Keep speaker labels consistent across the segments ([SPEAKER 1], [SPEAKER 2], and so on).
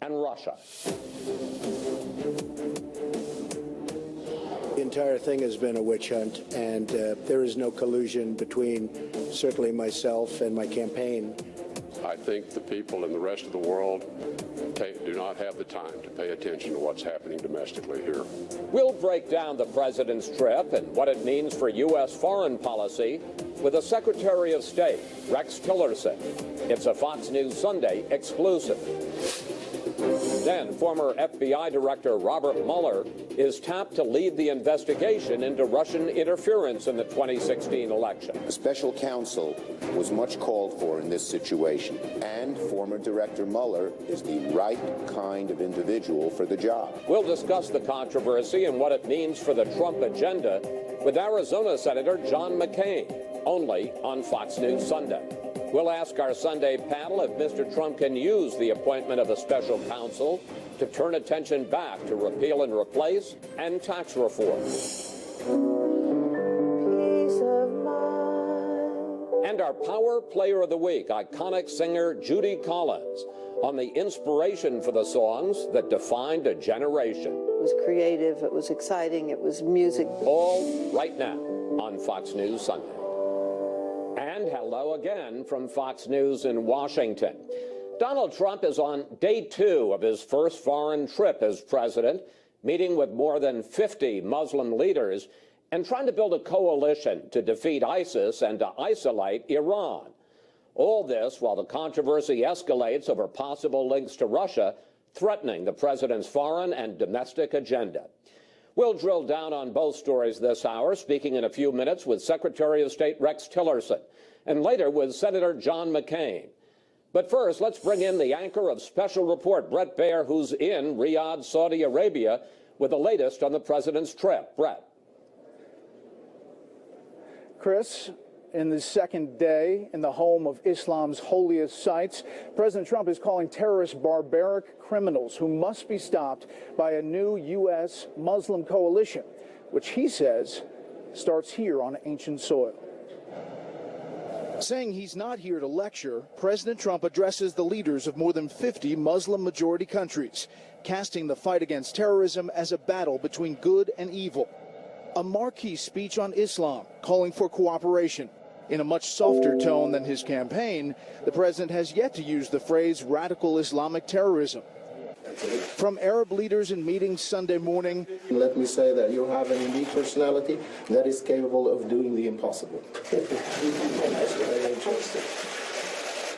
[SPEAKER 1] and Russia.
[SPEAKER 2] The entire thing has been a witch hunt, and there is no collusion between certainly myself and my campaign.
[SPEAKER 3] I think the people in the rest of the world do not have the time to pay attention to what's happening domestically here.
[SPEAKER 1] We'll break down the president's trip and what it means for U.S. foreign policy with the Secretary of State, Rex Tillerson. It's a Fox News Sunday exclusive. Then, former FBI Director Robert Mueller is tapped to lead the investigation into Russian interference in the 2016 election.
[SPEAKER 4] A special counsel was much called for in this situation, and former Director Mueller is the right kind of individual for the job.
[SPEAKER 1] We'll discuss the controversy and what it means for the Trump agenda with Arizona Senator John McCain, only on Fox News Sunday. We'll ask our Sunday panel if Mr. Trump can use the appointment of a special counsel to turn attention back to repeal and replace and tax reform. And our Power Player of the Week, iconic singer Judy Collins, on the inspiration for the songs that defined a generation.
[SPEAKER 5] It was creative, it was exciting, it was music.
[SPEAKER 1] All right now on Fox News Sunday. And hello again from Fox News in Washington. Donald Trump is on day 2 of his first foreign trip as president, meeting with more than 50 Muslim leaders and trying to build a coalition to defeat ISIS and to isolate Iran. All this while the controversy escalates over possible links to Russia, threatening the president's foreign and domestic agenda. We'll drill down on both stories this hour, speaking in a few minutes with Secretary of State Rex Tillerson, and later with Senator John McCain. But first, let's bring in the anchor of Special Report, Bret Baier, who's in Riyadh, Saudi Arabia, with the latest on the president's trip. Bret.
[SPEAKER 6] Chris, in the second day in the home of Islam's holiest sites, President Trump is calling terrorists barbaric criminals who must be stopped by a new U.S. Muslim coalition, which he says starts here on ancient soil. Saying he's not here to lecture, President Trump addresses the leaders of more than 50 Muslim-majority countries, casting the fight against terrorism as a battle between good and evil. A marquee speech on Islam, calling for cooperation. In a much softer tone than his campaign, the president has yet to use the phrase radical Islamic terrorism. From Arab leaders in meetings Sunday morning,
[SPEAKER 7] let me say that you have a unique personality that is capable of doing the impossible.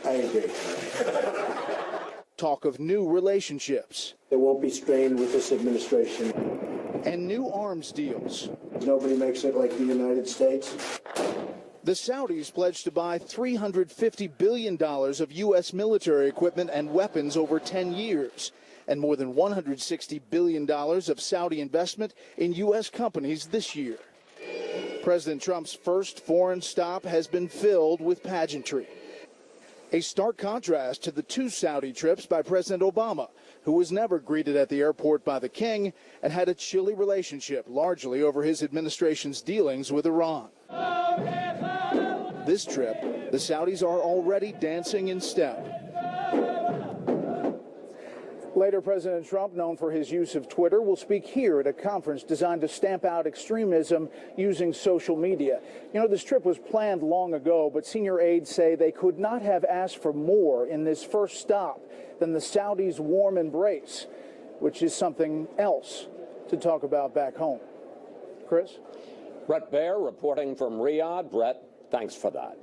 [SPEAKER 2] I agree.
[SPEAKER 6] Talk of new relationships.
[SPEAKER 2] There won't be strain with this administration.
[SPEAKER 6] And new arms deals.
[SPEAKER 2] Nobody makes it like the United States.
[SPEAKER 6] The Saudis pledged to buy $350 billion of U.S. military equipment and weapons over 10 years, and more than $160 billion of Saudi investment in U.S. companies this year. President Trump's first foreign stop has been filled with pageantry. A stark contrast to the 2 Saudi trips by President Obama, who was never greeted at the airport by the king and had a chilly relationship largely over his administration's dealings with Iran. This trip, the Saudis are already dancing in step. Later, President Trump, known for his use of Twitter, will speak here at a conference designed to stamp out extremism using social media. You know, this trip was planned long ago, but senior aides say they could not have asked for more in this first stop than the Saudis' warm embrace, which is something else to talk about back home. Chris?
[SPEAKER 1] Bret Baier reporting from Riyadh. Bret, thanks for that.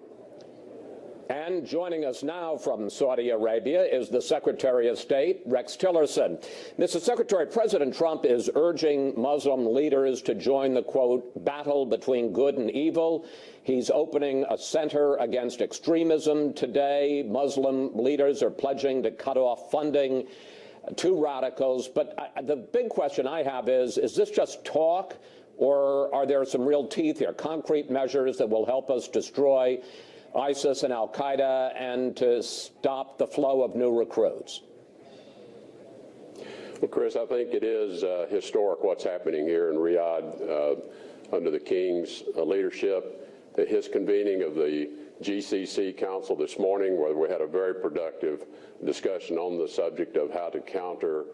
[SPEAKER 1] And joining us now from Saudi Arabia is the Secretary of State, Rex Tillerson. Mr. Secretary, President Trump is urging Muslim leaders to join the, quote, battle between good and evil. He's opening a center against extremism today. Muslim leaders are pledging to cut off funding to radicals. But the big question I have is this just talk, or are there some real teeth here, concrete measures that will help us destroy ISIS and al-Qaeda and to stop the flow of new recruits?
[SPEAKER 3] Well, Chris, I think it is historic what's happening here in Riyadh under the King's leadership. His convening of the GCC Council this morning, where we had a very productive discussion on the subject of how to counter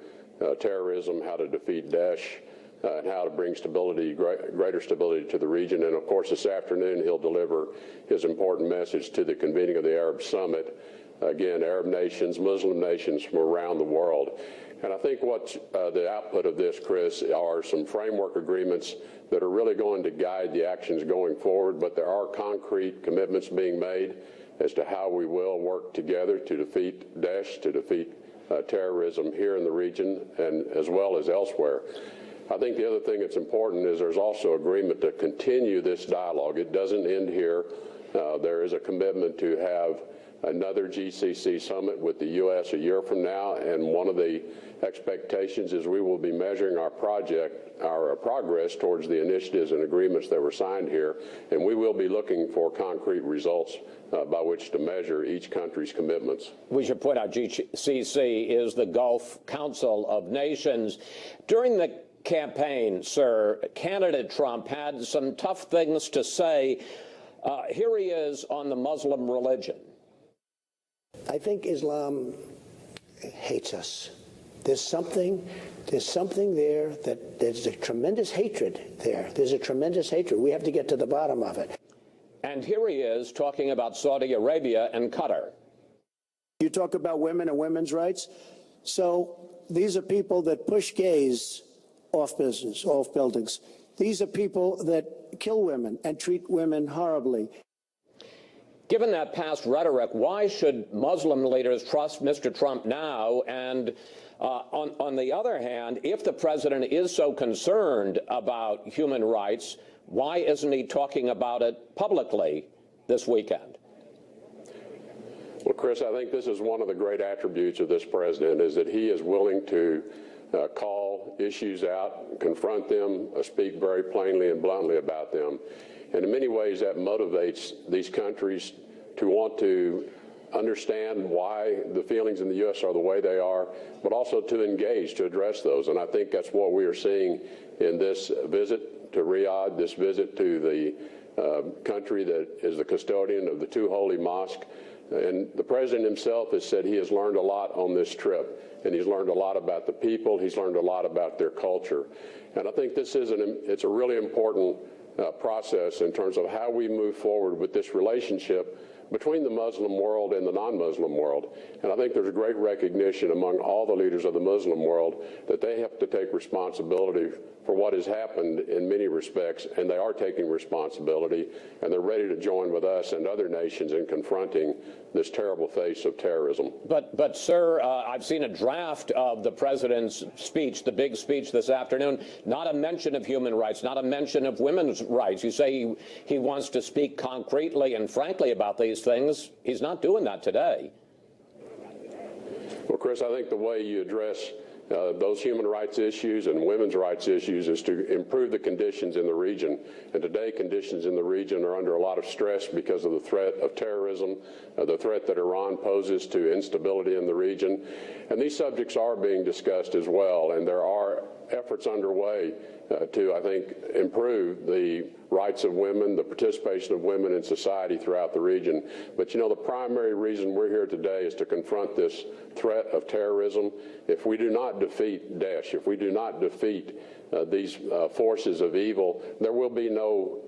[SPEAKER 3] terrorism, how to defeat Daesh, and how to bring stability, greater stability to the region. And of course, this afternoon he'll deliver his important message to the convening of the Arab Summit. Again, Arab nations, Muslim nations from around the world. And I think what the output of this, Chris, are some framework agreements that are really going to guide the actions going forward, but there are concrete commitments being made as to how we will work together to defeat Daesh, to defeat terrorism here in the region and as well as elsewhere. I think the other thing that's important is there's also agreement to continue this dialogue. It doesn't end here. There is a commitment to have another GCC summit with the U.S. a year from now, and one of the expectations is we will be measuring our progress towards the initiatives and agreements that were signed here, and we will be looking for concrete results by which to measure each country's commitments.
[SPEAKER 1] We should point out GCC is the Gulf Council of Nations. During the campaign, sir, candidate Trump had some tough things to say. Here he is on the Muslim religion.
[SPEAKER 2] I think Islam hates us. There's something there that there's a tremendous hatred there. There's a tremendous hatred. We have to get to the bottom of it.
[SPEAKER 1] And here he is talking about Saudi Arabia and Qatar.
[SPEAKER 2] You talk about women and women's rights. So these are people that push gays off buildings. These are people that kill women and treat women horribly.
[SPEAKER 1] Given that past rhetoric, why should Muslim leaders trust Mr. Trump now? And on the other hand, if the president is so concerned about human rights, why isn't he talking about it publicly this weekend?
[SPEAKER 3] Well, Chris, I think this is one of the great attributes of this president, is that he is willing to call issues out, confront them, speak very plainly and bluntly about them. And in many ways, that motivates these countries to want to understand why the feelings in the U.S. are the way they are, but also to engage, to address those. And I think that's what we are seeing in this visit to Riyadh, this visit to the country that is the custodian of the two holy mosques. And the president himself has said he has learned a lot on this trip, and he's learned a lot about the people. He's learned a lot about their culture. And I think this is it's a really important process in terms of how we move forward with this relationship between the Muslim world and the non-Muslim world. And I think there's a great recognition among all the leaders of the Muslim world that they have to take responsibility for what has happened in many respects, and they are taking responsibility, and they're ready to join with us and other nations in confronting this terrible face of terrorism.
[SPEAKER 1] But sir, I've seen a draft of the president's speech, the big speech this afternoon, not a mention of human rights, not a mention of women's rights. You say he wants to speak concretely and frankly about these things. He's not doing that today.
[SPEAKER 3] Well, Chris, I think the way you address those human rights issues and women's rights issues is to improve the conditions in the region. And today, conditions in the region are under a lot of stress because of the threat of terrorism, the threat that Iran poses to instability in the region. And these subjects are being discussed as well, and there are efforts underway to, I think, improve the rights of women, the participation of women in society throughout the region. But, you know, the primary reason we're here today is to confront this threat of terrorism. If we do not defeat Daesh, if we do not defeat these forces of evil, there will be no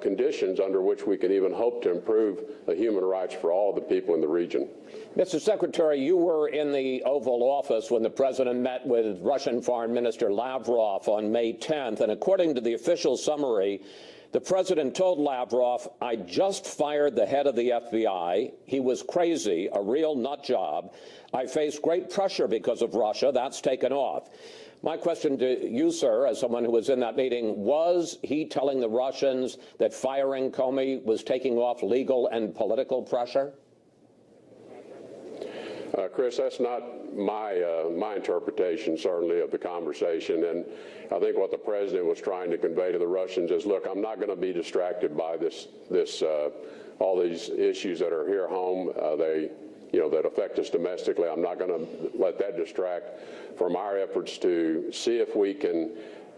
[SPEAKER 3] conditions under which we can even hope to improve the human rights for all the people in the region.
[SPEAKER 1] Mr. Secretary, you were in the Oval Office when the president met with Russian Foreign Minister Lavrov on May 10th, and according to the official summary, the president told Lavrov, "I just fired the head of the FBI. He was crazy, a real nut job. I faced great pressure because of Russia. That's taken off." My question to you, sir, as someone who was in that meeting, was he telling the Russians that firing Comey was taking off legal and political pressure?
[SPEAKER 3] Chris, that's not my interpretation, certainly, of the conversation. And I think what the president was trying to convey to the Russians is, look, I'm not going to be distracted by all these issues that are here home. That affect us domestically. I'm not going to let that distract from our efforts to see if we can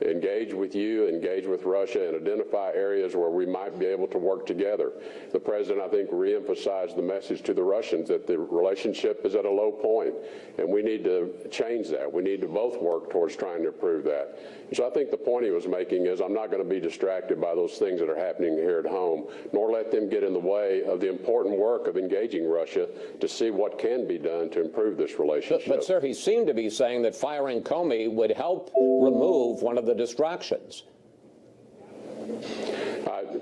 [SPEAKER 3] engage with you, engage with Russia, and identify areas where we might be able to work together. The president, I think, reemphasized the message to the Russians that the relationship is at a low point, and we need to change that. We need to both work towards trying to improve that. So I think the point he was making is I'm not going to be distracted by those things that are happening here at home, nor let them get in the way of the important work of engaging Russia to see what can be done to improve this relationship.
[SPEAKER 1] But sir, he seemed to be saying that firing Comey would help remove one of the distractions.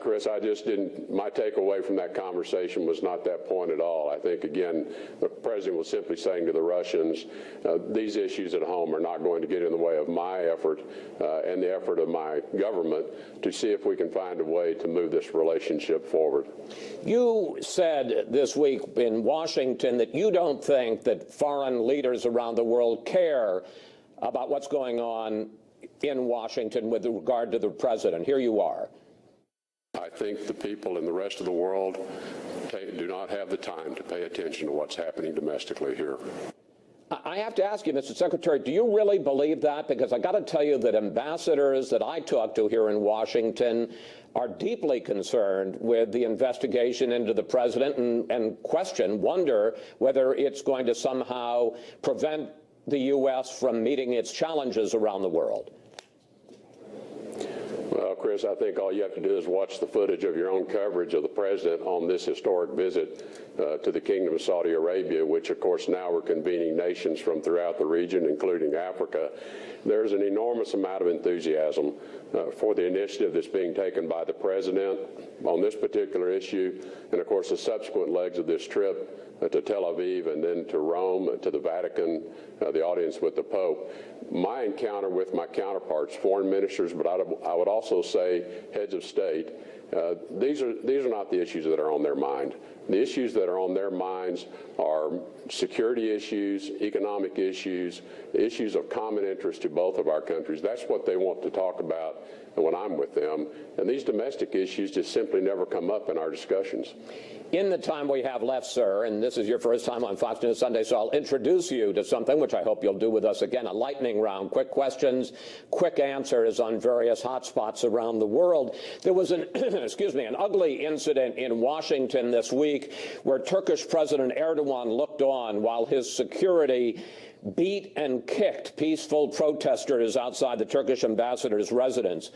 [SPEAKER 3] Chris, I just didn't, my takeaway from that conversation was not that point at all. I think, again, the president was simply saying to the Russians, these issues at home are not going to get in the way of my effort and the effort of my government to see if we can find a way to move this relationship forward.
[SPEAKER 1] You said this week in Washington that you don't think that foreign leaders around the world care about what's going on in Washington with regard to the president. Here you are.
[SPEAKER 3] I think the people in the rest of the world do not have the time to pay attention to what's happening domestically here.
[SPEAKER 1] I have to ask you, Mr. Secretary, do you really believe that? Because I got to tell you that ambassadors that I talk to here in Washington are deeply concerned with the investigation into the president and wonder whether it's going to somehow prevent the U.S. from meeting its challenges around the world.
[SPEAKER 3] Well, Chris, I think all you have to do is watch the footage of your own coverage of the president on this historic visit to the Kingdom of Saudi Arabia, which, of course, now we're convening nations from throughout the region, including Africa. There's an enormous amount of enthusiasm for the initiative that's being taken by the president on this particular issue, and, of course, the subsequent legs of this trip to Tel Aviv and then to Rome, to the Vatican, the audience with the Pope. My encounter with my counterparts, foreign ministers, but I would also say heads of state, these are not the issues that are on their mind. The issues that are on their minds are security issues, economic issues, issues of common interest to both of our countries. That's what they want to talk about when I'm with them. And these domestic issues just simply never come up in our discussions.
[SPEAKER 1] In the time we have left, sir, and this is your first time on Fox News Sunday, so I'll introduce you to something which I hope you'll do with us again, a lightning round, quick questions, quick answers on various hotspots around the world. There was an, an ugly incident in Washington this week where Turkish President Erdogan looked on while his security beat and kicked peaceful protesters outside the Turkish ambassador's residence.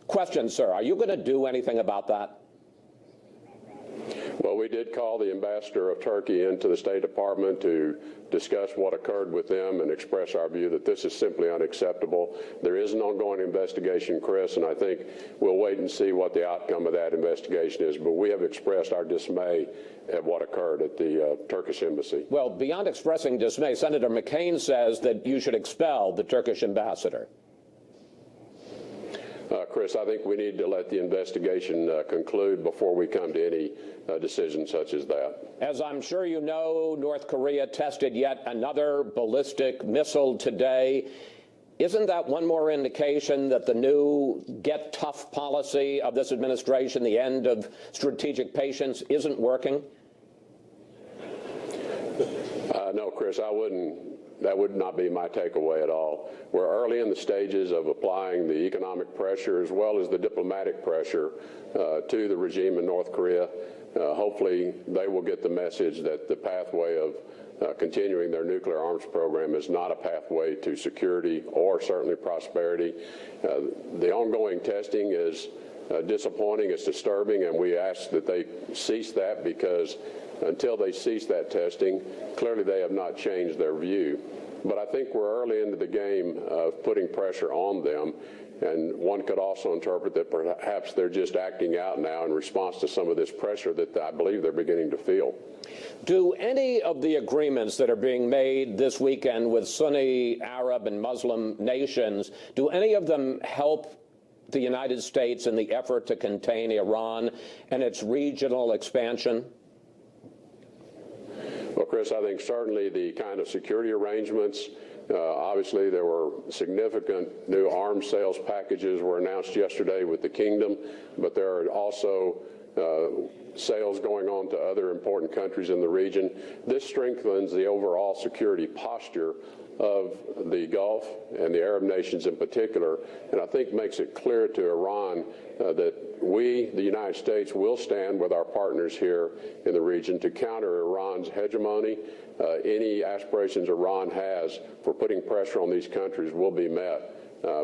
[SPEAKER 1] Question, sir, are you going to do anything about that?
[SPEAKER 3] Well, we did call the ambassador of Turkey into the State Department to discuss what occurred with them and express our view that this is simply unacceptable. There is an ongoing investigation, Chris, and I think we'll wait and see what the outcome of that investigation is. But we have expressed our dismay at what occurred at the Turkish embassy.
[SPEAKER 1] Well, beyond expressing dismay, Senator McCain says that you should expel the Turkish ambassador.
[SPEAKER 3] Chris, I think we need to let the investigation conclude before we come to any decision such as that.
[SPEAKER 1] As I'm sure you know, North Korea tested yet another ballistic missile today. Isn't that one more indication that the new get tough policy of this administration, the end of strategic patience, isn't working?
[SPEAKER 3] No, Chris, I wouldn't. That would not be my takeaway at all. We're early in the stages of applying the economic pressure as well as the diplomatic pressure to the regime in North Korea. Hopefully, they will get the message that the pathway of continuing their nuclear arms program is not a pathway to security or certainly prosperity. The ongoing testing is disappointing, it's disturbing, and we ask that they cease that because until they cease that testing, clearly they have not changed their view. But I think we're early into the game of putting pressure on them, and one could also interpret that perhaps they're just acting out now in response to some of this pressure that I believe they're beginning to feel.
[SPEAKER 1] Do any of the agreements that are being made this weekend with Sunni, Arab, and Muslim nations, do any of them help the United States in the effort to contain Iran and its regional expansion?
[SPEAKER 3] Well, Chris, I think certainly the kind of security arrangements, obviously there were significant new arms sales packages were announced yesterday with the kingdom, but there are also sales going on to other important countries in the region. This strengthens the overall security posture of the Gulf and the Arab nations in particular, and I think makes it clear to Iran that we, the United States, will stand with our partners here in the region to counter Iran's hegemony. Any aspirations Iran has for putting pressure on these countries will be met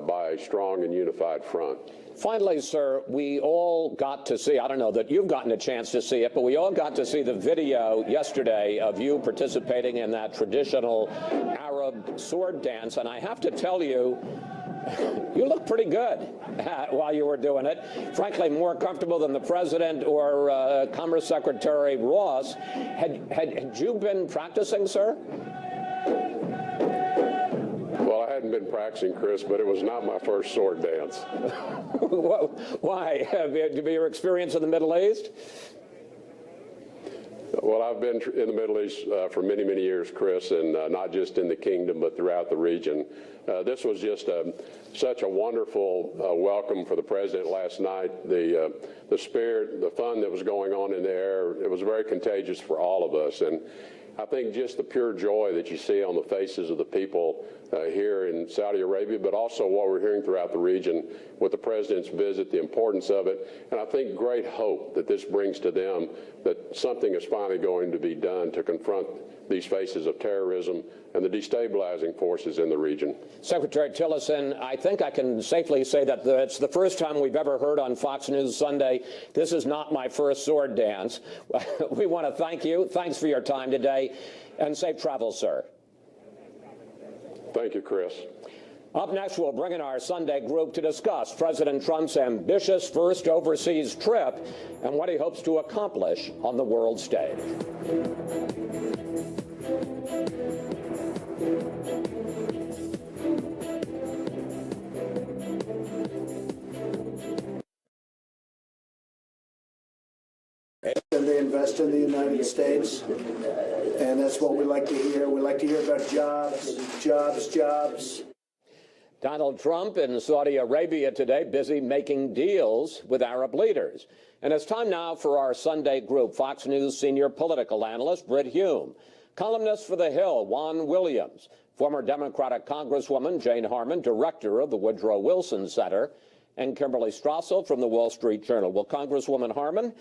[SPEAKER 3] by a strong and unified front.
[SPEAKER 1] Finally, sir, we all got to see, I don't know that you've gotten a chance to see it, but we all got to see the video yesterday of you participating in that traditional Arab sword dance. And I have to tell you, you look pretty good while you were doing it. Frankly, more comfortable than the president or Commerce Secretary Ross. Had you been practicing, sir?
[SPEAKER 3] Well, I hadn't been practicing, Chris, but it was not my first sword dance.
[SPEAKER 1] Why? Have your experience in the Middle East?
[SPEAKER 3] Well, I've been in the Middle East for many, many years, Chris, and not just in the kingdom, but throughout the region. This was just such a wonderful welcome for the president last night. The spirit, the fun that was going on in the air, it was very contagious for all of us. And I think just the pure joy that you see on the faces of the people here in Saudi Arabia, but also what we're hearing throughout the region with the president's visit, the importance of it, and I think great hope that this brings to them that something is finally going to be done to confront these faces of terrorism and the destabilizing forces in the region.
[SPEAKER 1] Secretary Tillerson, I think I can safely say that it's the first time we've ever heard on Fox News Sunday, this is not my first sword dance. We want to thank you. Thanks for your time today, and safe travels, sir.
[SPEAKER 3] Thank you, Chris.
[SPEAKER 1] Up next, we'll bring in our Sunday group to discuss President Trump's ambitious first overseas trip and what he hopes to accomplish on the world stage.
[SPEAKER 2] And they invest in the United States, and that's what we like to hear. We like to hear about jobs, jobs, jobs.
[SPEAKER 1] Donald Trump in Saudi Arabia today, busy making deals with Arab leaders. And it's time now for our Sunday group. Fox News senior political analyst Brit Hume, columnist for The Hill Juan Williams, former Democratic Congresswoman Jane Harman, director of the Woodrow Wilson Center, and Kimberly Strassel from the Wall Street Journal. Well, Congresswoman Harman,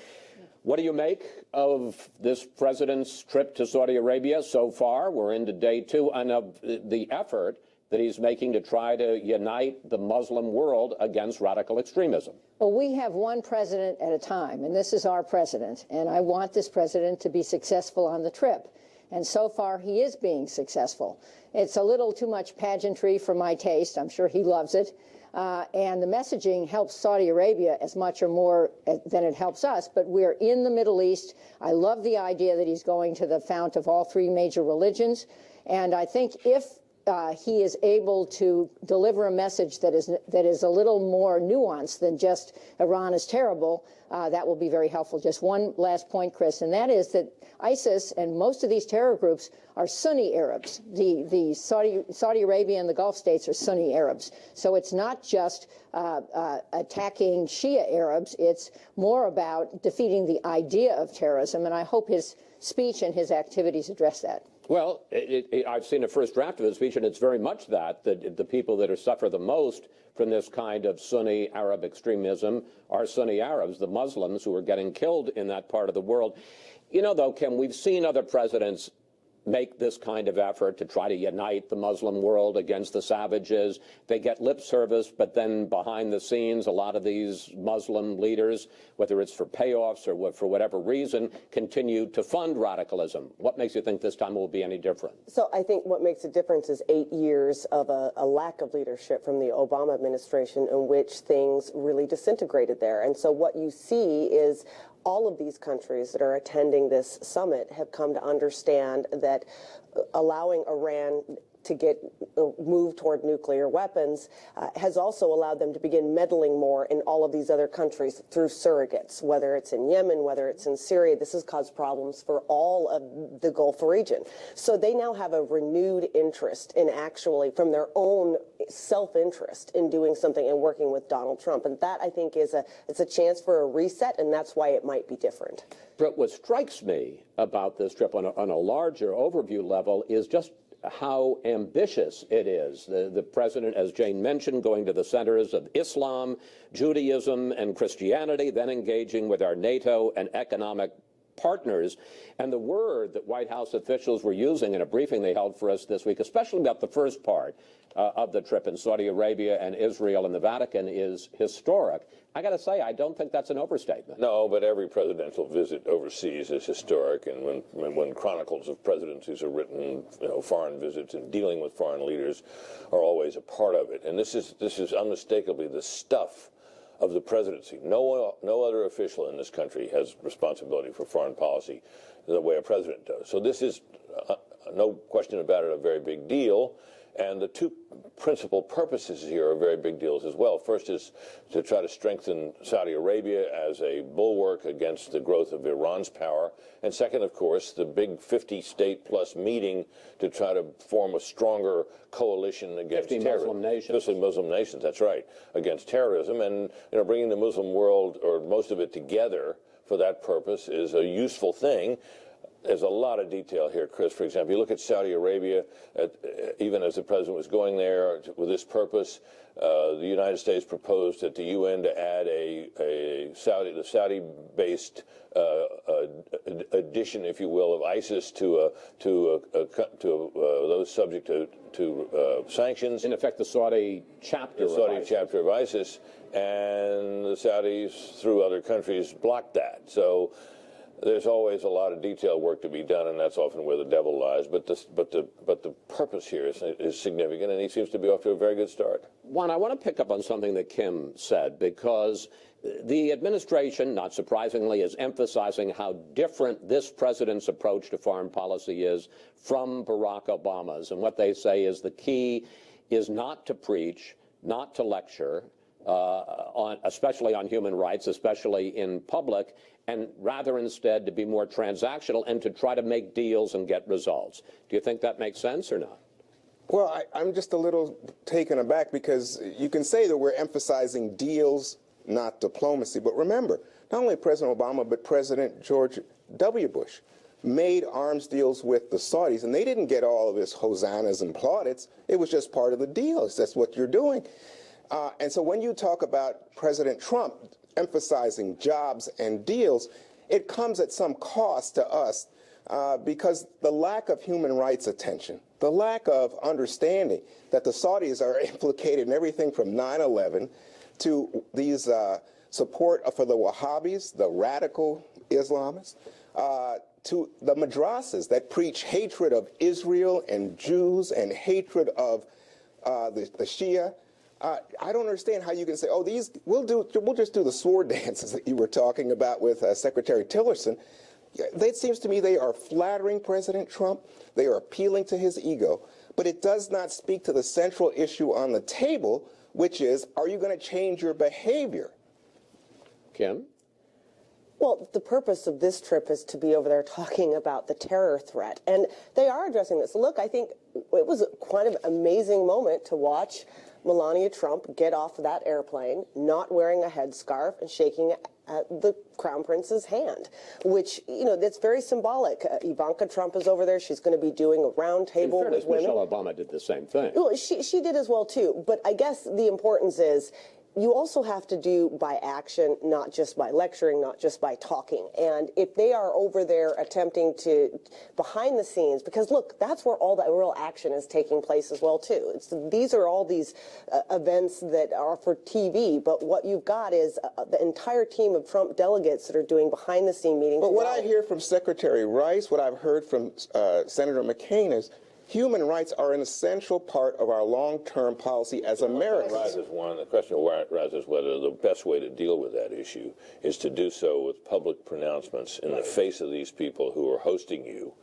[SPEAKER 1] what do you make of this president's trip to Saudi Arabia so far? We're into day 2, and of the effort that he's making to try to unite the Muslim world against radical extremism.
[SPEAKER 8] Well, we have one president at a time, and this is our president. And I want this president to be successful on the trip. And so far, he is being successful. It's a little too much pageantry for my taste. I'm sure he loves it. And the messaging helps Saudi Arabia as much or more than it helps us. But we're in the Middle East. I love the idea that he's going to the fount of all 3 major religions. And I think if he is able to deliver a message that is a little more nuanced than just Iran is terrible, that will be very helpful. Just one last point, Chris, and that is that ISIS and most of these terror groups are Sunni Arabs. The Saudi Arabia and the Gulf states are Sunni Arabs. So it's not just attacking Shia Arabs. It's more about defeating the idea of terrorism, and I hope his speech and his activities address that.
[SPEAKER 1] Well, I've seen a first draft of his speech, and it's very much that the people that suffer the most from this kind of Sunni Arab extremism are Sunni Arabs, the Muslims who are getting killed in that part of the world. You know, though, Kim, we've seen other presidents make this kind of effort to try to unite the Muslim world against the savages. They get lip service, but then behind the scenes, a lot of these Muslim leaders, whether it's for payoffs or for whatever reason, continue to fund radicalism. What makes you think this time will be any different?
[SPEAKER 9] So I think what makes a difference is 8 years of a lack of leadership from the Obama administration in which things really disintegrated there. And so what you see is all of these countries that are attending this summit have come to understand that allowing Iran to get moved toward nuclear weapons has also allowed them to begin meddling more in all of these other countries through surrogates, whether it's in Yemen, whether it's in Syria. This has caused problems for all of the Gulf region. So they now have a renewed interest in actually, from their own self-interest in doing something and working with Donald Trump. And that, I think, it's a chance for a reset, and that's why it might be different.
[SPEAKER 1] But what strikes me about this trip on a larger overview level is just how ambitious it is. The president, as Jane mentioned, going to the centers of Islam, Judaism, and Christianity, then engaging with our NATO and economic partners. And the word that White House officials were using in a briefing they held for us this week, especially about the first part of the trip in Saudi Arabia and Israel and the Vatican, is historic. I got to say, I don't think that's an overstatement.
[SPEAKER 10] No, but every presidential visit overseas is historic, and when chronicles of presidencies are written, foreign visits and dealing with foreign leaders are always a part of it. And this is unmistakably the stuff of the presidency. No other official in this country has responsibility for foreign policy the way a president does. So this is, no question about it, a very big deal. And the two principal purposes here are very big deals as well. First is to try to strengthen Saudi Arabia as a bulwark against the growth of Iran's power. And second, of course, the big 50-state-plus meeting to try to form a stronger coalition against terrorism. 50 Muslim nations. 50 Muslim nations, that's right, against terrorism. And bringing the Muslim world, or most of it, together for that purpose is a useful thing. There's a lot of detail here, Chris. For example, you look at Saudi Arabia, even as the president was going there with this purpose, the United States proposed at the UN to add the Saudi-based addition, if you will, of ISIS to those subject to sanctions.
[SPEAKER 1] In effect, the Saudi chapter
[SPEAKER 10] of ISIS, and the Saudis, through other countries, blocked that. So there's always a lot of detailed work to be done, and that's often where the devil lies. But the purpose here is significant, and he seems to be off to a very good start.
[SPEAKER 1] Juan, I want to pick up on something that Kim said, because the administration, not surprisingly, is emphasizing how different this president's approach to foreign policy is from Barack Obama's. And what they say is the key is not to preach, not to lecture, especially on human rights, especially in public, and rather instead to be more transactional and to try to make deals and get results. Do you think that makes sense or not?
[SPEAKER 11] Well, I'm just a little taken aback, because you can say that we're emphasizing deals, not diplomacy. But remember, not only President Obama, but President George W. Bush made arms deals with the Saudis, and they didn't get all of his hosannas and plaudits. It was just part of the deal. That's what you're doing. And so when you talk about President Trump emphasizing jobs and deals, it comes at some cost to us, because the lack of human rights attention, the lack of understanding that the Saudis are implicated in everything from 9/11 to these support for the Wahhabis, the radical Islamists, to the madrasas that preach hatred of Israel and Jews and hatred of the Shia. I don't understand how you can say, oh, we'll just do the sword dances that you were talking about with Secretary Tillerson. It seems to me they are flattering President Trump. They are appealing to his ego. But it does not speak to the central issue on the table, which is, are you going to change your behavior?
[SPEAKER 1] Kim?
[SPEAKER 9] Well, the purpose of this trip is to be over there talking about the terror threat. And they are addressing this. Look, I think it was quite an amazing moment to watch Melania Trump get off of that airplane, not wearing a headscarf and shaking the Crown Prince's hand, which, that's very symbolic. Ivanka Trump is over there. She's going to be doing a round table with women.
[SPEAKER 1] Michelle Obama did the same thing.
[SPEAKER 9] Well, she did as well, too. But I guess the importance is you also have to do by action, not just by lecturing, not just by talking. And if they are over there attempting to, behind the scenes, because look, that's where all the real action is taking place as well, too. These are all these events that are for TV, but what you've got is the entire team of Trump delegates that are doing behind the scene meetings.
[SPEAKER 11] But what I hear from Secretary Rice, what I've heard from Senator McCain is, human rights are an essential part of our long-term policy as Americans.
[SPEAKER 10] The question arises whether the best way to deal with that issue is to do so with public pronouncements in the face of these people who are hosting you,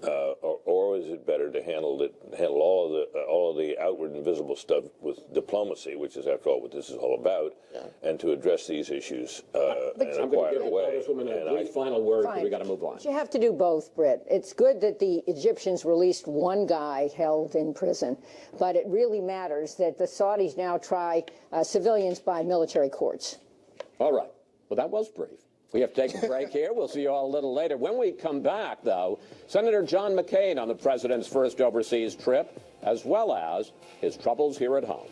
[SPEAKER 10] or is it better to handle all of the outward and visible stuff with diplomacy, which is, after all, what this is all about, and to address these issues in a quiet way.
[SPEAKER 1] Final word, because we got to move on.
[SPEAKER 8] But you have to do both, Britt. It's good that the Egyptians released one guy held in prison, but it really matters that the Saudis now try civilians by military courts.
[SPEAKER 1] All right. Well, that was brief. We have to take a break here. We'll see you all a little later. When we come back, though, Senator John McCain on the president's first overseas trip, as well as his troubles here at home.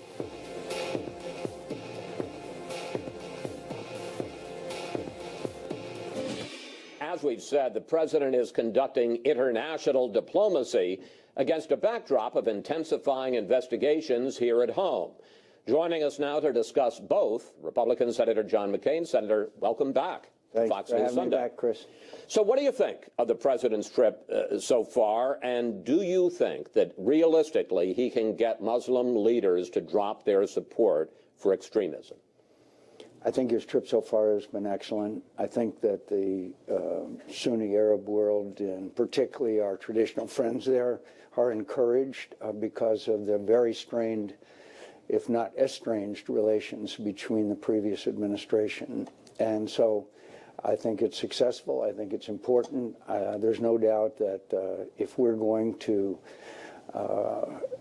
[SPEAKER 1] As we've said, the president is conducting international diplomacy against a backdrop of intensifying investigations here at home. Joining us now to discuss both, Republican Senator John McCain. Senator, welcome back.
[SPEAKER 2] Thanks
[SPEAKER 1] Fox
[SPEAKER 2] for
[SPEAKER 1] News
[SPEAKER 2] having
[SPEAKER 1] Sunday.
[SPEAKER 2] me back, Chris.
[SPEAKER 1] So what do you think of the president's trip so far, and do you think that realistically he can get Muslim leaders to drop their support for extremism?
[SPEAKER 12] I think his trip so far has been excellent. I think that the Sunni Arab world, and particularly our traditional friends there, are encouraged because of the very strained, if not estranged, relations between the previous administration. And so I think it's successful. I think it's important. There's no doubt that if we're going to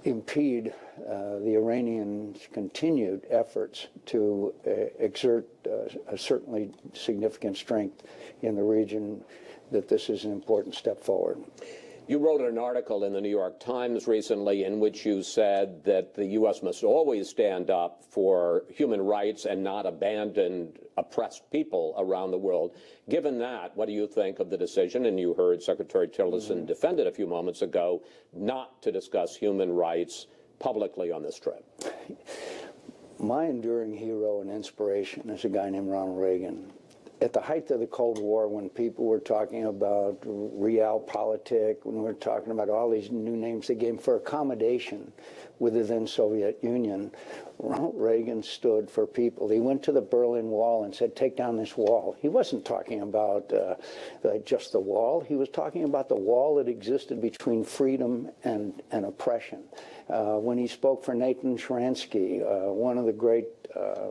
[SPEAKER 12] impede the Iranians' continued efforts to exert a certainly significant strength in the region, that this is an important step forward.
[SPEAKER 1] You wrote an article in the New York Times recently in which you said that the U.S. must always stand up for human rights and not abandon oppressed people around the world. Given that, what do you think of the decision, and you heard Secretary Tillerson defend it a few moments ago, not to discuss human rights publicly on this trip?
[SPEAKER 12] My enduring hero and inspiration is a guy named Ronald Reagan. At the height of the Cold War, when people were talking about realpolitik, when we were talking about all these new names they gave for accommodation with the then Soviet Union, Ronald Reagan stood for people. He went to the Berlin Wall and said, take down this wall. He wasn't talking about just the wall. He was talking about the wall that existed between freedom and oppression. When he spoke for Nathan Sharansky, one of the great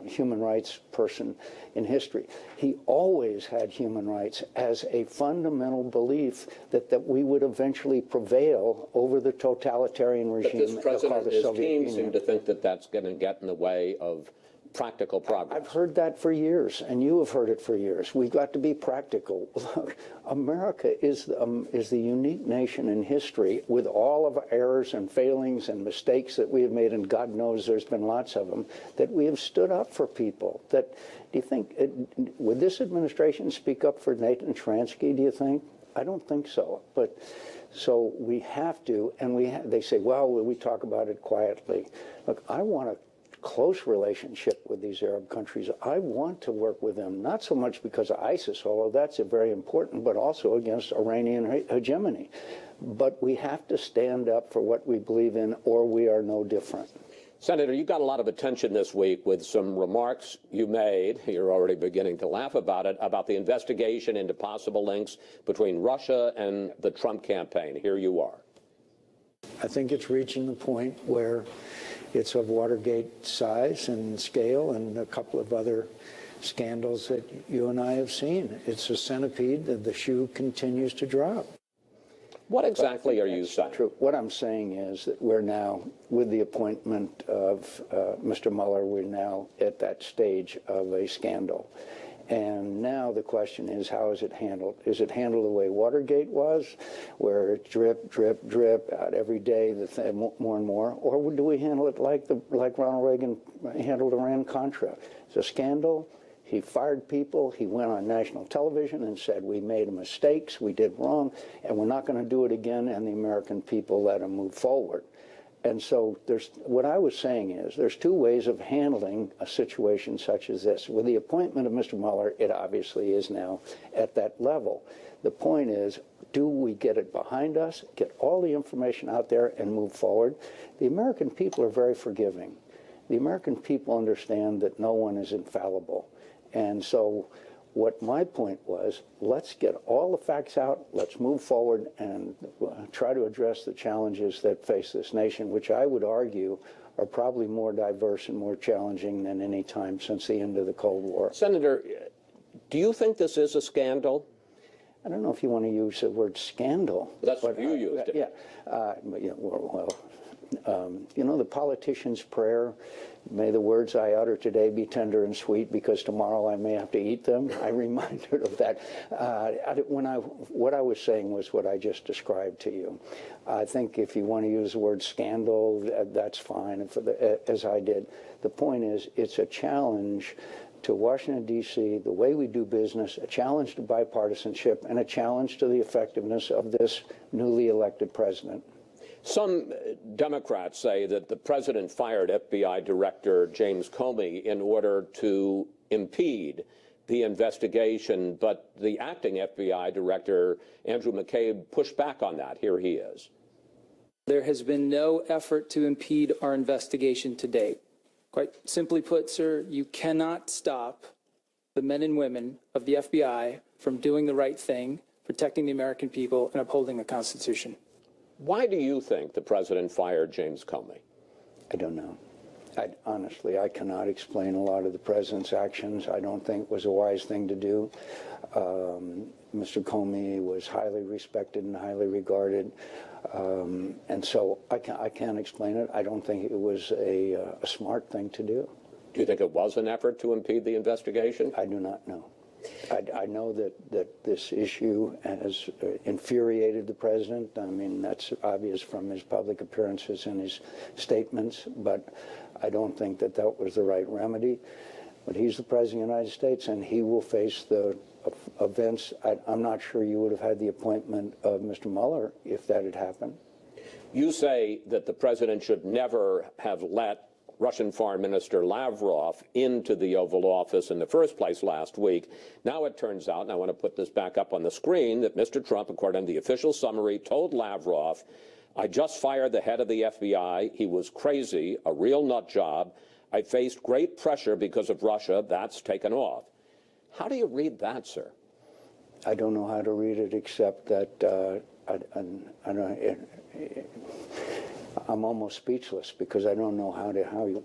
[SPEAKER 12] human rights person in history, he always had human rights as a fundamental belief that we would eventually prevail over the totalitarian regime.
[SPEAKER 1] But this president, his team
[SPEAKER 12] Union.
[SPEAKER 1] seem to think that that's going to get in the way of practical progress.
[SPEAKER 12] I've heard that for years, and you have heard it for years. We've got to be practical. Look, America is the unique nation in history, with all of our errors and failings and mistakes that we have made, and God knows there's been lots of them, that we have stood up for people. That, do you think, would this administration speak up for Nathan Sharansky, do you think? I don't think so. But so we have to, and they say, well, we talk about it quietly. Look, I want to close relationship with these Arab countries. I want to work with them, not so much because of ISIS, although that's very important, but also against Iranian hegemony. But we have to stand up for what we believe in, or we are no different.
[SPEAKER 1] Senator, you got a lot of attention this week with some remarks you made, you're already beginning to laugh about it, about the investigation into possible links between Russia and the Trump campaign. Here you are.
[SPEAKER 12] I think it's reaching the point where it's of Watergate size and scale, and a couple of other scandals that you and I have seen. It's a centipede that the shoe continues to drop.
[SPEAKER 1] What exactly are you saying?
[SPEAKER 12] True. What I'm saying is that we're now, with the appointment of Mr. Mueller, we're now at that stage of a scandal. And now the question is, how is it handled? Is it handled the way Watergate was, where it's drip, drip, drip out every day, more and more? Or do we handle it like Ronald Reagan handled Iran-Contra? It's a scandal. He fired people. He went on national television and said, we made mistakes, we did wrong, and we're not going to do it again, and the American people let him move forward. And so what I was saying is there's two ways of handling a situation such as this. With the appointment of Mr. Mueller, it obviously is now at that level. The point is, do we get it behind us, get all the information out there, and move forward? The American people are very forgiving. The American people understand that no one is infallible. And so what my point was, let's get all the facts out, let's move forward and try to address the challenges that face this nation, which I would argue are probably more diverse and more challenging than any time since the end of the Cold War.
[SPEAKER 1] Senator, do you think this is a scandal?
[SPEAKER 12] I don't know if you want to use the word scandal.
[SPEAKER 1] That's what you used it.
[SPEAKER 12] Yeah. Well, You know, the politician's prayer, may the words I utter today be tender and sweet because tomorrow I may have to eat them. I'm reminded of that. What I was saying was what I just described to you. I think if you want to use the word scandal, that's fine, as I did. The point is, it's a challenge to Washington, D.C., the way we do business, a challenge to bipartisanship, and a challenge to the effectiveness of this newly elected president.
[SPEAKER 1] Some Democrats say that the president fired FBI Director James Comey in order to impede the investigation, but the acting FBI Director, Andrew McCabe, pushed back on that. Here he is.
[SPEAKER 13] There has been no effort to impede our investigation to date. Quite simply put, sir, you cannot stop the men and women of the FBI from doing the right thing, protecting the American people, and upholding the Constitution.
[SPEAKER 1] Why do you think the president fired James Comey?
[SPEAKER 12] I don't know. Honestly, I cannot explain a lot of the president's actions. I don't think it was a wise thing to do. Mr. Comey was highly respected and highly regarded. And so I can't explain it. I don't think it was a smart thing to do.
[SPEAKER 1] Do you think it was an effort to impede the investigation?
[SPEAKER 12] I do not know. I know that this issue has infuriated the president. I mean, that's obvious from his public appearances and his statements, but I don't think that that was the right remedy. But he's the president of the United States, and he will face the events. I'm not sure you would have had the appointment of Mr. Mueller if that had happened.
[SPEAKER 1] You say that the president should never have let Russian Foreign Minister Lavrov into the Oval Office in the first place last week. Now it turns out, and I want to put this back up on the screen, that Mr. Trump, according to the official summary, told Lavrov, "I just fired the head of the FBI. He was crazy, a real nut job. I faced great pressure because of Russia. That's taken off." How do you read that, sir?
[SPEAKER 12] I don't know how to read it except that I'm almost speechless because I don't know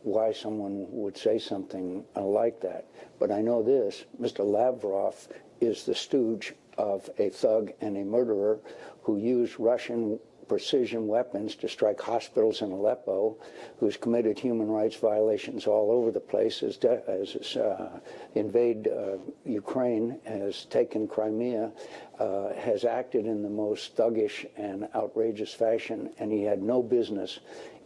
[SPEAKER 12] why someone would say something like that. But I know this: Mr. Lavrov is the stooge of a thug and a murderer who used Russian precision weapons to strike hospitals in Aleppo, who's committed human rights violations all over the place, has invaded Ukraine, has taken Crimea, has acted in the most thuggish and outrageous fashion, and he had no business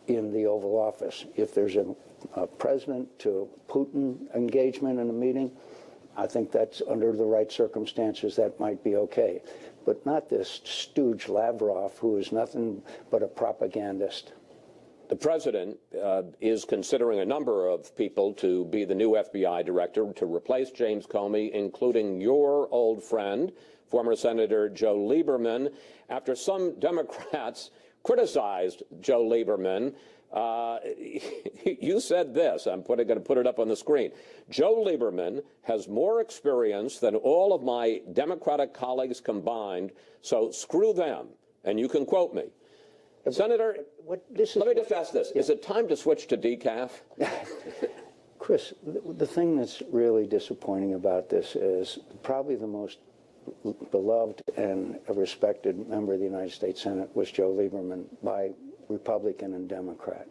[SPEAKER 12] in the Oval Office. If there's a president to Putin engagement in a meeting, I think that's under the right circumstances, that might be okay. But not this stooge Lavrov, who is nothing but a propagandist.
[SPEAKER 1] The president is considering a number of people to be the new FBI director to replace James Comey, including your old friend, former Senator Joe Lieberman. After some Democrats criticized Joe Lieberman, you said this, I'm going to put it up on the screen. "Joe Lieberman has more experience than all of my Democratic colleagues combined, so screw them." And you can quote me. Senator, let me just ask this. Yeah. Is it time to switch to decaf?
[SPEAKER 12] Chris, the thing that's really disappointing about this is probably the most beloved and respected member of the United States Senate was Joe Lieberman by Republican and Democrat.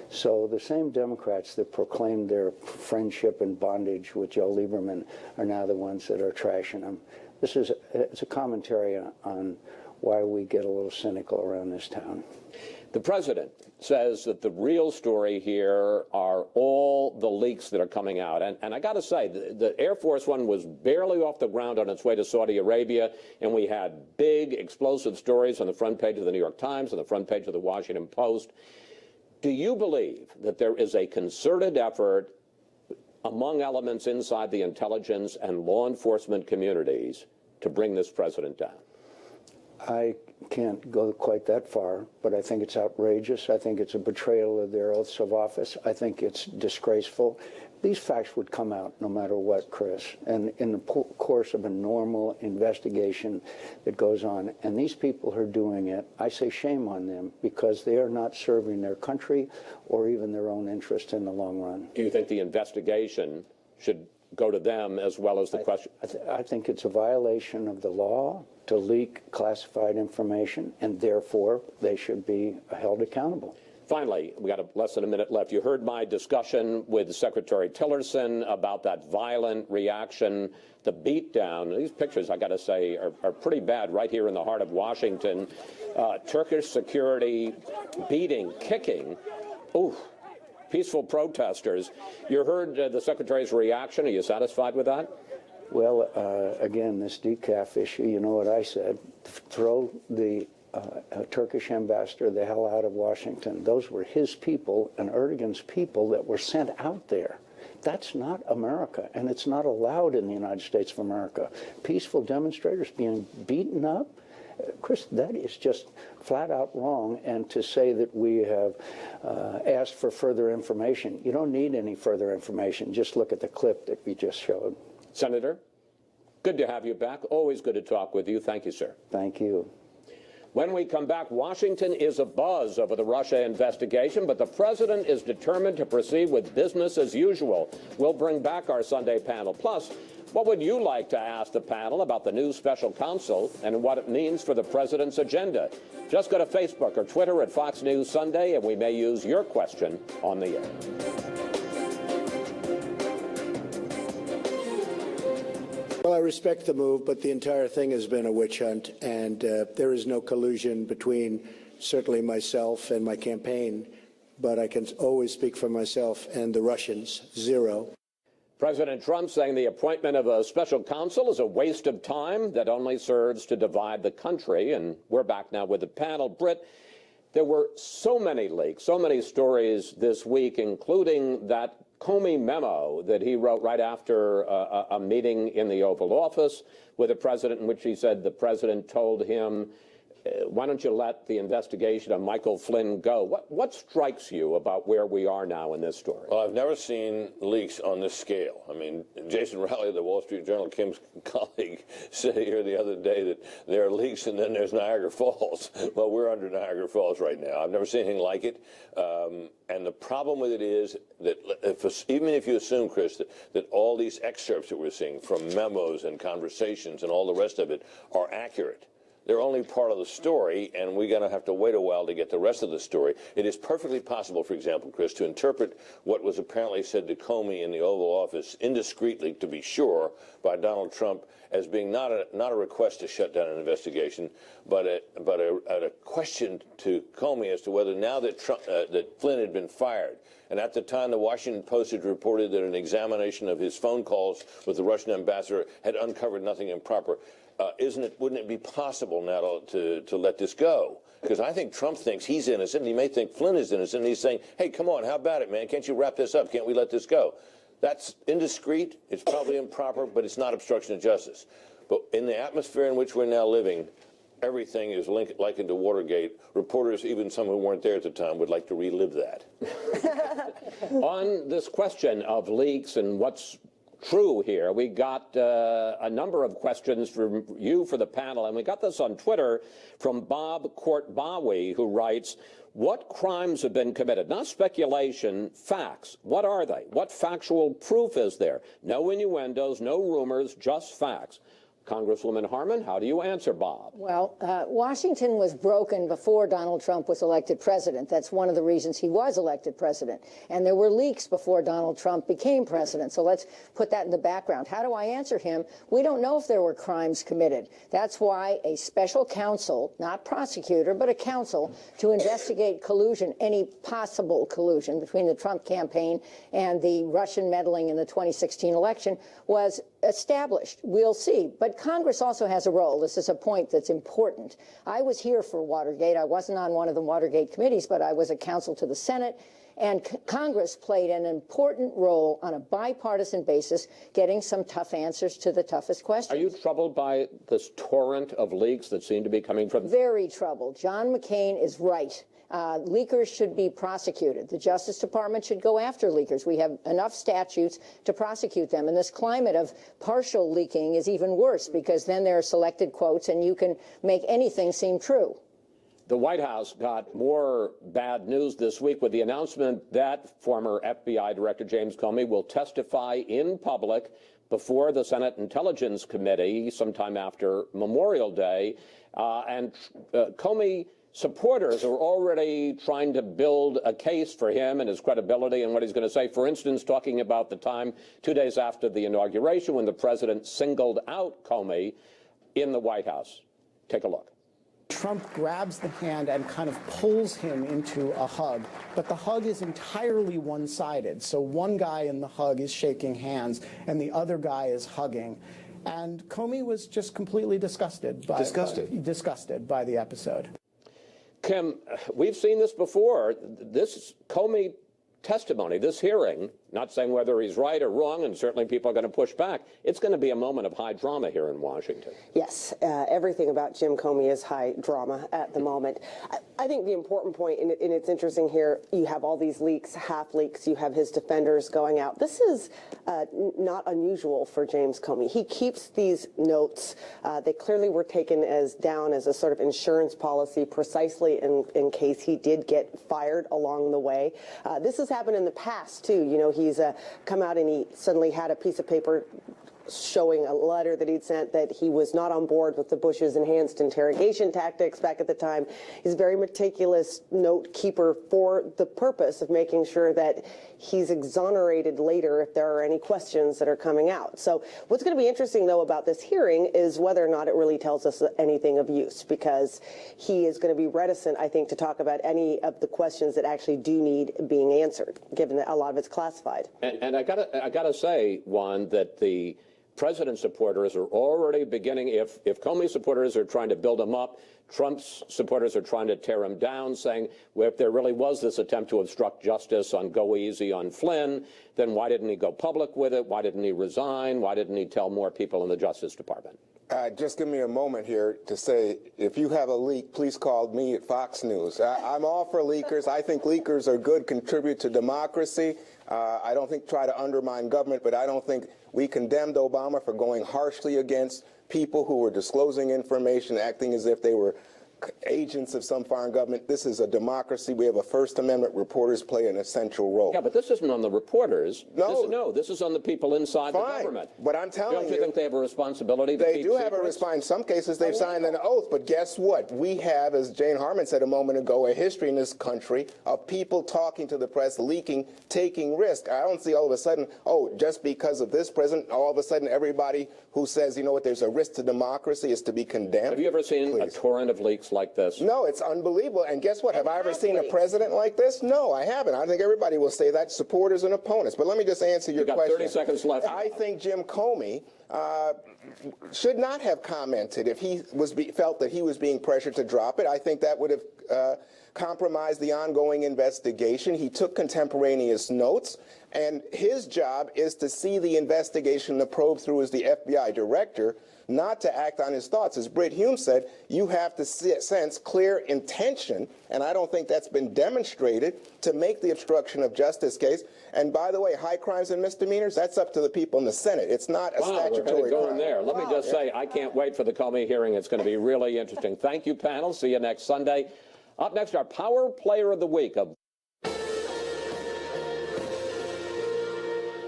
[SPEAKER 12] So the same Democrats that proclaimed their friendship and bondage with Joe Lieberman are now the ones that are trashing him. It's a commentary on why we get a little cynical around this town.
[SPEAKER 1] The president says that the real story here are all the leaks that are coming out. And I got to say, the Air Force One was barely off the ground on its way to Saudi Arabia, and we had big explosive stories on the front page of the New York Times, on the front page of the Washington Post. Do you believe that there is a concerted effort among elements inside the intelligence and law enforcement communities to bring this president down?
[SPEAKER 12] I can't go quite that far, but I think it's outrageous. I think it's a betrayal of their oaths of office. I think it's disgraceful. These facts would come out no matter what, Chris, and in the course of a normal investigation that goes on. And these people who are doing it, I say shame on them, because they are not serving their country or even their own interest in the long run.
[SPEAKER 1] Do you think the investigation should go to them as well as the question?
[SPEAKER 12] I think it's a violation of the law to leak classified information, and therefore they should be held accountable.
[SPEAKER 1] Finally, we got less than a minute left. You heard my discussion with Secretary Tillerson about that violent reaction, the beatdown. These pictures, I got to say, are pretty bad right here in the heart of Washington. Turkish security beating, kicking. Ooh. Peaceful protesters. You heard the Secretary's reaction. Are you satisfied with that?
[SPEAKER 12] Well, again, this decaf issue, you know what I said. Throw the Turkish ambassador the hell out of Washington. Those were his people and Erdogan's people that were sent out there. That's not America, and it's not allowed in the United States of America. Peaceful demonstrators being beaten up. Chris, that is just flat out wrong. And to say that we have asked for further information, you don't need any further information. Just look at the clip that we just showed.
[SPEAKER 1] Senator, good to have you back. Always good to talk with you. Thank you, sir.
[SPEAKER 12] Thank you.
[SPEAKER 1] When we come back, Washington is abuzz over the Russia investigation, but the president is determined to proceed with business as usual. We'll bring back our Sunday panel. Plus, what would you like to ask the panel about the new special counsel and what it means for the president's agenda? Just go to Facebook or Twitter at Fox News Sunday, and we may use your question on the air.
[SPEAKER 2] Well, I respect the move, but the entire thing has been a witch hunt, and there is no collusion between certainly myself and my campaign, but I can always speak for myself and the Russians. Zero.
[SPEAKER 1] President Trump saying the appointment of a special counsel is a waste of time that only serves to divide the country. And we're back now with the panel. Britt, there were so many leaks, so many stories this week, including that Comey memo that he wrote right after a meeting in the Oval Office with the president, in which he said the president told him, why don't you let the investigation of Michael Flynn go? What strikes you about where we are now in this story?
[SPEAKER 10] Well, I've never seen leaks on this scale. I mean, Jason Riley, the Wall Street Journal, Kim's colleague, said here the other day that there are leaks and then there's Niagara Falls. Well, we're under Niagara Falls right now. I've never seen anything like it. And the problem with it is that even if you assume, Chris, that all these excerpts that we're seeing from memos and conversations and all the rest of it are accurate, they're only part of the story, and we're going to have to wait a while to get the rest of the story. It is perfectly possible, for example, Chris, to interpret what was apparently said to Comey in the Oval Office indiscreetly, to be sure, by Donald Trump as being not a request to shut down an investigation, but a question to Comey as to whether now that that Flynn had been fired, and at the time the Washington Post had reported that an examination of his phone calls with the Russian ambassador had uncovered nothing improper. Wouldn't it be possible now to let this go? Because I think Trump thinks he's innocent. He may think Flynn is innocent. And he's saying, hey, come on, how about it, man? Can't you wrap this up? Can't we let this go? That's indiscreet. It's probably improper, but it's not obstruction of justice. But in the atmosphere in which we're now living, everything is likened to Watergate. Reporters, even some who weren't there at the time, would like to relive that.
[SPEAKER 1] On this question of leaks and what's true here, we got a number of questions from you for the panel, and we got this on Twitter from Bob Courtbawi, who writes, what crimes have been committed? Not speculation, facts. What are they? What factual proof is there? No innuendos, no rumors, just facts. Congresswoman Harman, how do you answer Bob?
[SPEAKER 8] Well, Washington was broken before Donald Trump was elected president. That's one of the reasons he was elected president. And there were leaks before Donald Trump became president. So let's put that in the background. How do I answer him? We don't know if there were crimes committed. That's why a special counsel, not prosecutor, but a counsel to investigate collusion, any possible collusion between the Trump campaign and the Russian meddling in the 2016 election was established. We'll see. But Congress also has a role. This is a point that's important. I was here for Watergate. I wasn't on one of the Watergate committees, but I was a counsel to the Senate. And Congress played an important role on a bipartisan basis, getting some tough answers to the toughest questions.
[SPEAKER 1] Are you troubled by this torrent of leaks that seem to be coming from?
[SPEAKER 8] Very troubled. John McCain is right. Leakers should be prosecuted. The Justice Department should go after leakers. We have enough statutes to prosecute them. And this climate of partial leaking is even worse, because then there are selected quotes and you can make anything seem true.
[SPEAKER 1] The White House got more bad news this week with the announcement that former FBI Director James Comey will testify in public before the Senate Intelligence Committee sometime after Memorial Day. And Comey supporters are already trying to build a case for him and his credibility and what he's going to say. For instance, talking about the time 2 days after the inauguration when the president singled out Comey in the White House. Take a look.
[SPEAKER 14] Trump grabs the hand and kind of pulls him into a hug, but the hug is entirely one-sided. So one guy in the hug is shaking hands and the other guy is hugging. And Comey was just completely disgusted by the episode.
[SPEAKER 1] Kim, we've seen this before. This Comey testimony, this hearing, not saying whether he's right or wrong, and certainly people are going to push back, it's going to be a moment of high drama here in Washington.
[SPEAKER 9] Yes, everything about Jim Comey is high drama at the moment. I think the important point, and it's interesting here, you have all these leaks, half leaks, you have his defenders going out. This is not unusual for James Comey. He keeps these notes. They clearly were taken down as a sort of insurance policy precisely in case he did get fired along the way. This has happened in the past, too. You know, he's come out and he suddenly had a piece of paper showing a letter that he'd sent that he was not on board with the Bush's enhanced interrogation tactics back at the time. He's a very meticulous note keeper for the purpose of making sure that he's exonerated later if there are any questions that are coming out. So what's going to be interesting, though, about this hearing is whether or not it really tells us anything of use, because he is going to be reticent, I think, to talk about any of the questions that actually do need being answered, given that a lot of it's classified.
[SPEAKER 1] And I gotta say, Juan, that the president's supporters are already beginning, if Comey supporters are trying to build him up, Trump's supporters are trying to tear him down, saying, well, if there really was this attempt to obstruct justice on go easy on Flynn, then why didn't he go public with it? Why didn't he resign? Why didn't he tell more people in the Justice Department?
[SPEAKER 11] Just give me a moment here to say, if you have a leak, please call me at Fox News. I'm all for leakers. I think leakers are good, contribute to democracy. I don't think try to undermine government, but I don't think we condemned Obama for going harshly against people who were disclosing information, acting as if they were agents of some foreign government. This is a democracy. We have a First Amendment. Reporters play an essential role.
[SPEAKER 1] Yeah, but this isn't on the reporters.
[SPEAKER 11] No.
[SPEAKER 1] This is on the people inside the government.
[SPEAKER 11] But I'm telling you.
[SPEAKER 1] Don't you think they have a responsibility to keep secrets?
[SPEAKER 11] They do have a responsibility. In some cases, they've signed an oath. But guess what? We have, as Jane Harman said a moment ago, a history in this country of people talking to the press, leaking, taking risk. I don't see all of a sudden, just because of this president, all of a sudden everybody who says, you know what, there's a risk to democracy is to be condemned.
[SPEAKER 1] Have you ever seen a torrent of leaks like this?
[SPEAKER 11] No, it's unbelievable. And guess what? Have I ever seen a president like this? No, I haven't. I think everybody will say that, supporters and opponents. But let me just answer your question.
[SPEAKER 1] You got 30 seconds left.
[SPEAKER 11] I think Jim Comey should not have commented if he felt that he was being pressured to drop it. I think that would have compromised the ongoing investigation. He took contemporaneous notes, and his job is to see the investigation, the probe through as the FBI director, not to act on his thoughts. As Britt Hume said, you have to sense clear intention, and I don't think that's been demonstrated to make the obstruction of justice case. And by the way, high crimes and misdemeanors, that's up to the people in the Senate. It's not a statutory
[SPEAKER 1] crime.
[SPEAKER 11] crime.
[SPEAKER 1] There. Let me just say, I can't wait for the Comey hearing. It's going to be really interesting. Thank you, panel. See you next Sunday. Up next, our Power Player of the Week.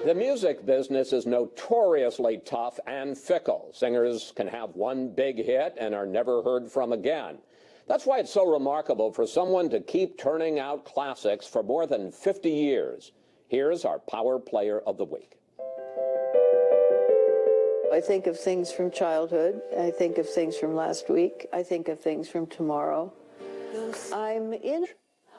[SPEAKER 1] The music business is notoriously tough and fickle. Singers can have one big hit and are never heard from again. That's why it's so remarkable for someone to keep turning out classics for more than 50 years. Here's our Power Player of the Week.
[SPEAKER 5] I think of things from childhood. I think of things from last week. I think of things from tomorrow.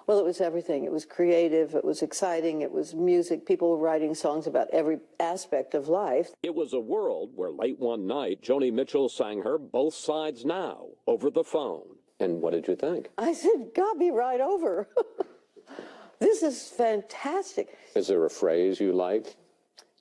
[SPEAKER 5] Well, it was everything. It was creative. It was exciting. It was music. People were writing songs about every aspect of life.
[SPEAKER 1] It was a world where late one night, Joni Mitchell sang her Both Sides Now over the phone. And what did you think?
[SPEAKER 5] I said, got me right over. This is fantastic.
[SPEAKER 1] Is there a phrase you like?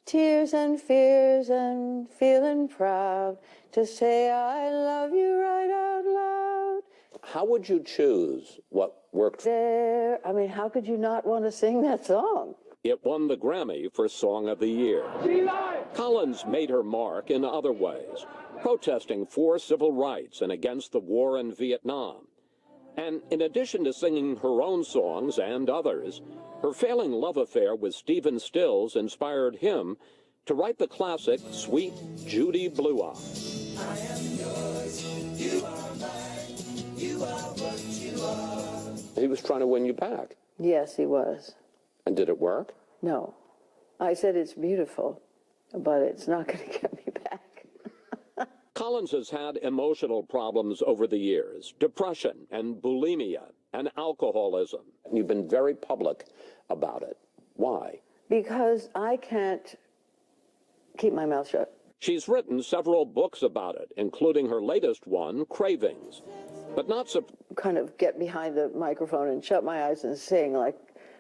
[SPEAKER 5] Tears and fears and feeling proud to say I love you right out loud.
[SPEAKER 1] How would you choose what worked?
[SPEAKER 5] I mean, how could you not want to sing that song?
[SPEAKER 1] It won the Grammy for Song of the Year. Collins made her mark in other ways, protesting for civil rights and against the war in Vietnam. And in addition to singing her own songs and others, her failing love affair with Stephen Stills inspired him to write the classic Sweet Judy Blue-Eyes.
[SPEAKER 15] I am yours, you are mine, you are what you are.
[SPEAKER 1] He was trying to win you back.
[SPEAKER 5] Yes, he was.
[SPEAKER 1] And did it work?
[SPEAKER 5] No. I said it's beautiful, but it's not going to get me back.
[SPEAKER 1] Collins has had emotional problems over the years, depression and bulimia and alcoholism. You've been very public about it. Why?
[SPEAKER 5] Because I can't keep my mouth shut.
[SPEAKER 1] She's written several books about it, including her latest one, Cravings. But not so...
[SPEAKER 5] Kind of get behind the microphone and shut my eyes and sing like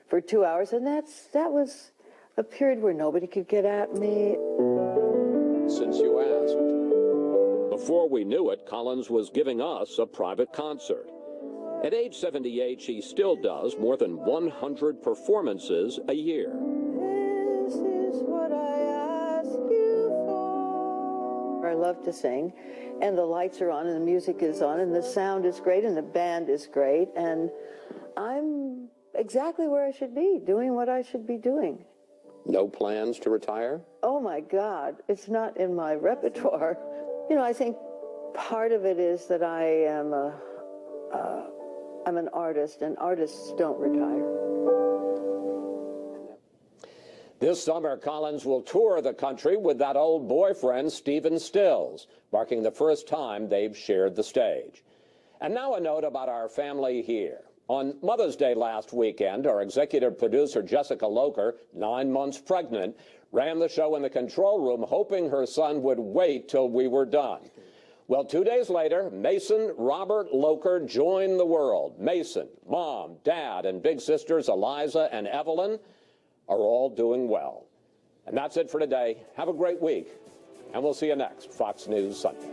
[SPEAKER 5] for 2 hours. And that was a period where nobody could get at me.
[SPEAKER 1] Since you asked. Before we knew it, Collins was giving us a private concert. At age 78, she still does more than 100 performances a year.
[SPEAKER 5] This is what I ask you for. I love to sing, and the lights are on, and the music is on, and the sound is great, and the band is great, and I'm exactly where I should be, doing what I should be doing.
[SPEAKER 1] No plans to retire?
[SPEAKER 5] Oh my God, it's not in my repertoire. You know, I think part of it is that I'm an artist, and artists don't retire.
[SPEAKER 1] This summer, Collins will tour the country with that old boyfriend, Stephen Stills, marking the first time they've shared the stage. And now a note about our family here. On Mother's Day last weekend, our executive producer, Jessica Loker, 9 months pregnant, ran the show in the control room, hoping her son would wait till we were done. Well, 2 days later, Mason Robert Loker joined the world. Mason, Mom, Dad, and big sisters Eliza and Evelyn are all doing well. And that's it for today. Have a great week, and we'll see you next Fox News Sunday.